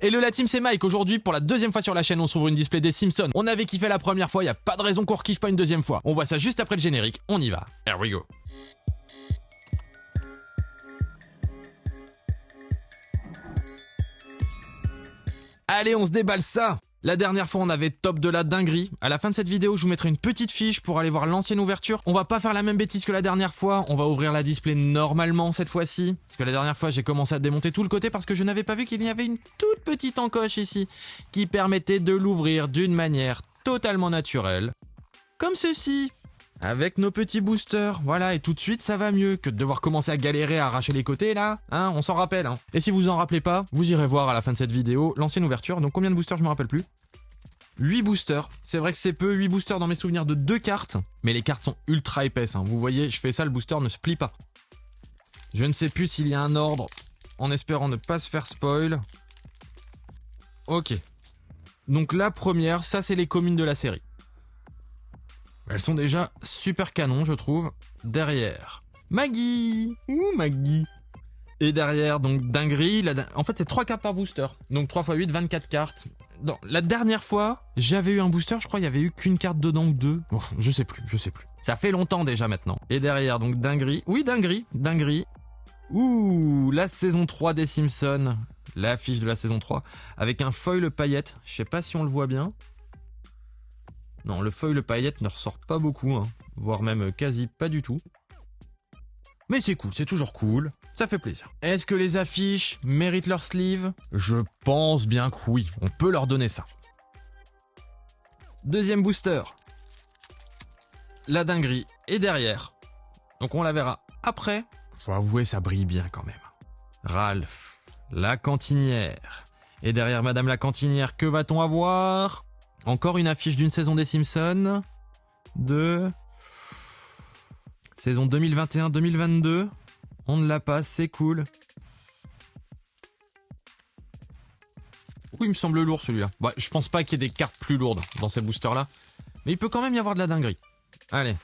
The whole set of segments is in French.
Hello la team, c'est Mike. Aujourd'hui, pour la deuxième fois sur la chaîne, on s'ouvre une display des Simpsons. On avait kiffé la première fois, y a pas de raison qu'on rekiffe pas une deuxième fois. On voit ça juste après le générique, on y va. Here we go. Allez, on se déballe ça. La dernière fois, on avait top de la dinguerie. À la fin de cette vidéo, je vous mettrai une petite fiche pour aller voir l'ancienne ouverture. On va pas faire la même bêtise que la dernière fois. On va ouvrir la display normalement cette fois-ci. Parce que la dernière fois, j'ai commencé à démonter tout le côté parce que je n'avais pas vu qu'il y avait une toute petite encoche ici qui permettait de l'ouvrir d'une manière totalement naturelle. Comme ceci. Avec nos petits boosters, voilà, et tout de suite ça va mieux que de devoir commencer à galérer à arracher les côtés là, hein, on s'en rappelle, hein. Et si vous en rappelez pas, vous irez voir à la fin de cette vidéo l'ancienne ouverture, donc combien de boosters je me rappelle plus. 8 boosters, c'est vrai que c'est peu, 8 boosters dans mes souvenirs de 2 cartes, mais les cartes sont ultra épaisses, hein. Vous voyez, je fais ça, le booster ne se plie pas. Je ne sais plus s'il y a un ordre, en espérant ne pas se faire spoil. Ok. Donc la première, ça c'est les communes de la série. Elles sont déjà super canon, je trouve. Derrière, Maggie. Ouh, Maggie. Et derrière, donc, dinguerie. En fait, c'est 3 cartes par booster. Donc 3 x 8, 24 cartes. Non, la dernière fois, j'avais eu un booster, je crois qu'il y avait eu qu'une carte dedans ou 2. Bon, je sais plus. Ça fait longtemps déjà maintenant. Et derrière, donc, dinguerie. Oui, dinguerie. Ouh, la saison 3 des Simpsons. L'affiche de la saison 3. Avec un foil paillette. Je sais pas si on le voit bien. Non, le foil paillette ne ressort pas beaucoup, hein, voire même quasi pas du tout. Mais c'est cool, c'est toujours cool, ça fait plaisir. Est-ce que les affiches méritent leur sleeve? Je pense bien que oui, on peut leur donner ça. Deuxième booster. La dinguerie est derrière. Donc on la verra après. Faut avouer, ça brille bien quand même. Ralph, la cantinière. Et derrière Madame la cantinière, que va-t-on avoir? Encore une affiche d'une saison des Simpsons, de saison 2021-2022. On ne l'a pas, c'est cool. Oui, il me semble lourd celui-là. Ouais, je pense pas qu'il y ait des cartes plus lourdes dans ces boosters-là. Mais il peut quand même y avoir de la dinguerie. Allez.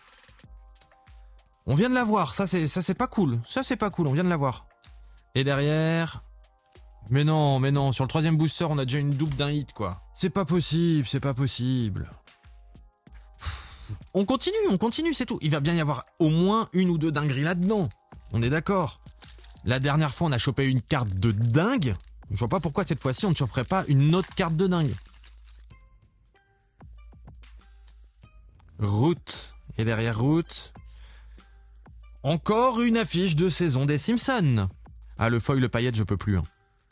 On vient de la voir, ça c'est pas cool. Ça c'est pas cool, on vient de la voir. Et derrière... Mais non, sur le troisième booster, on a déjà une double d'un hit, quoi. C'est pas possible. On continue, c'est tout. Il va bien y avoir au moins une ou deux dingueries là-dedans. On est d'accord. La dernière fois, on a chopé une carte de dingue. Je vois pas pourquoi cette fois-ci, on ne choperait pas une autre carte de dingue. Route. Et derrière Route... Encore une affiche de saison des Simpsons. Ah, le foil paillette, je peux plus, hein.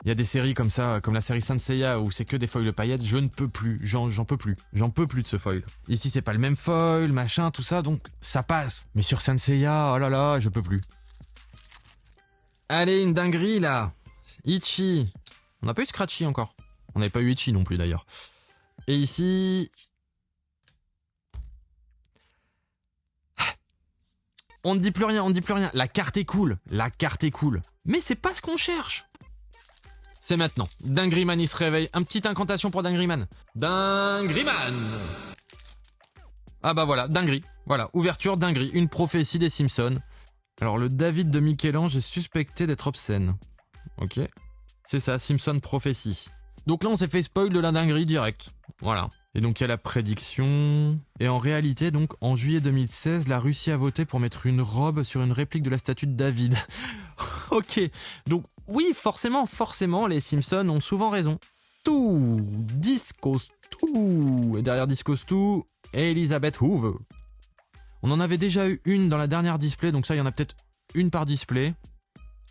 Il y a des séries comme ça, comme la série Saint Seiya où c'est que des foils paillettes, je ne peux plus, j'en peux plus. J'en peux plus de ce foil. Ici c'est pas le même foil, machin, tout ça, donc ça passe. Mais sur Saint Seiya, oh là là, je peux plus. Allez, une dinguerie là. Ichi. On n'a pas eu Scratchy encore. On n'avait pas eu Ichi non plus d'ailleurs. Et ici... On ne dit plus rien. La carte est cool. Mais c'est pas ce qu'on cherche. C'est maintenant. Dingryman, il se réveille. Un petit incantation pour Dingryman. Dingryman. Ah bah voilà, dinguerie. Voilà, ouverture, dinguerie. Une prophétie des Simpsons. Alors le David de Michel-Ange est suspecté d'être obscène. Ok. C'est ça, Simpson prophétie. Donc là, on s'est fait spoil de la dinguerie direct. Voilà. Et donc il y a la prédiction. Et en réalité, donc en juillet 2016, la Russie a voté pour mettre une robe sur une réplique de la statue de David. Ok. Donc oui, forcément, les Simpsons ont souvent raison. Tout, Disco Stu. Et derrière Disco Stu, Elizabeth Hoover. On en avait déjà eu une dans la dernière display, donc ça, il y en a peut-être une par display.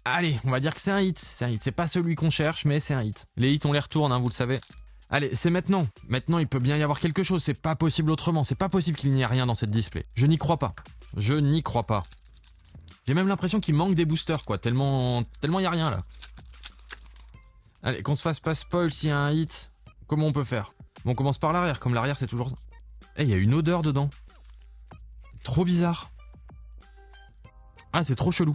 Allez, on va dire que c'est un hit. C'est pas celui qu'on cherche, mais c'est un hit. Les hits, on les retourne, hein, vous le savez. Allez, c'est maintenant. Maintenant, il peut bien y avoir quelque chose. C'est pas possible autrement. C'est pas possible qu'il n'y ait rien dans cette display. Je n'y crois pas. J'ai même l'impression qu'il manque des boosters, quoi. Tellement y a rien, là. Allez, qu'on se fasse pas spoil s'il y a un hit. Comment on peut faire? Bon, on commence par l'arrière. Comme l'arrière, c'est toujours ça. Eh, il y a une odeur dedans. Trop bizarre. Ah, c'est trop chelou.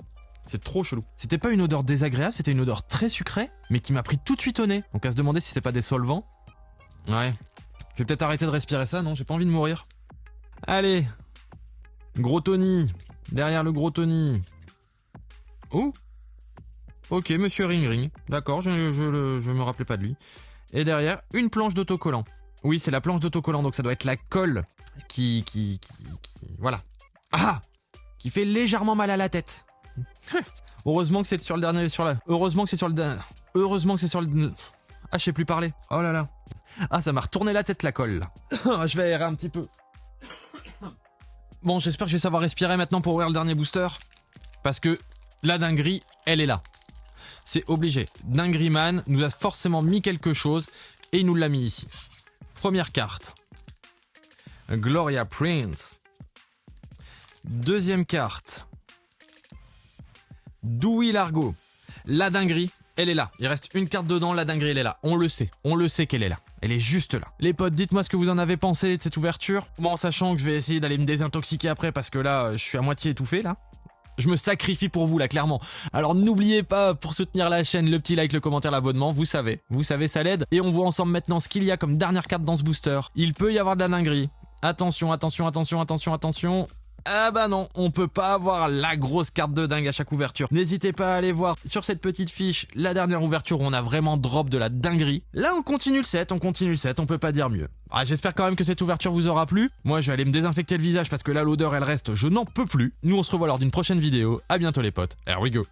C'était pas une odeur désagréable, c'était une odeur très sucrée, mais qui m'a pris tout de suite au nez. Donc à se demander si c'était pas des solvants. Ouais. Je vais peut-être arrêter de respirer ça, non? J'ai pas envie de mourir. Allez. Gros Tony. Derrière le gros Tony. Oh. Ok, monsieur Ring Ring. D'accord, je me rappelais pas de lui. Et derrière, une planche d'autocollant. Oui, c'est la planche d'autocollant, donc ça doit être la colle qui... Voilà. Ah! Qui fait légèrement mal à la tête. Heureusement que c'est sur le dernier... Heureusement que c'est sur le... Ah, je sais plus parler. Oh là là. Ah, ça m'a retourné la tête, la colle, là. Je vais aérer un petit peu. Bon, j'espère que je vais savoir respirer maintenant pour ouvrir le dernier booster. Parce que la dinguerie, elle est là. C'est obligé. Dinguerie Man nous a forcément mis quelque chose et il nous l'a mis ici. Première carte. Gloria Prince. Deuxième carte. Dewey Largo. La dinguerie, elle est là. Il reste une carte dedans, la dinguerie, elle est là. On le sait qu'elle est là. Elle est juste là. Les potes, dites-moi ce que vous en avez pensé de cette ouverture. Bon, en sachant que je vais essayer d'aller me désintoxiquer après parce que là, je suis à moitié étouffé, là. Je me sacrifie pour vous, là, clairement. Alors n'oubliez pas, pour soutenir la chaîne, le petit like, le commentaire, l'abonnement, vous savez, ça l'aide. Et on voit ensemble maintenant ce qu'il y a comme dernière carte dans ce booster. Il peut y avoir de la dinguerie. Attention, attention, attention, attention, attention. Ah bah non, on peut pas avoir la grosse carte de dingue à chaque ouverture. N'hésitez pas à aller voir sur cette petite fiche la dernière ouverture où on a vraiment drop de la dinguerie. Là on continue le set, on peut pas dire mieux. Ah, j'espère quand même que cette ouverture vous aura plu. Moi je vais aller me désinfecter le visage parce que là l'odeur elle reste, je n'en peux plus. Nous on se revoit lors d'une prochaine vidéo. À bientôt les potes, here we go.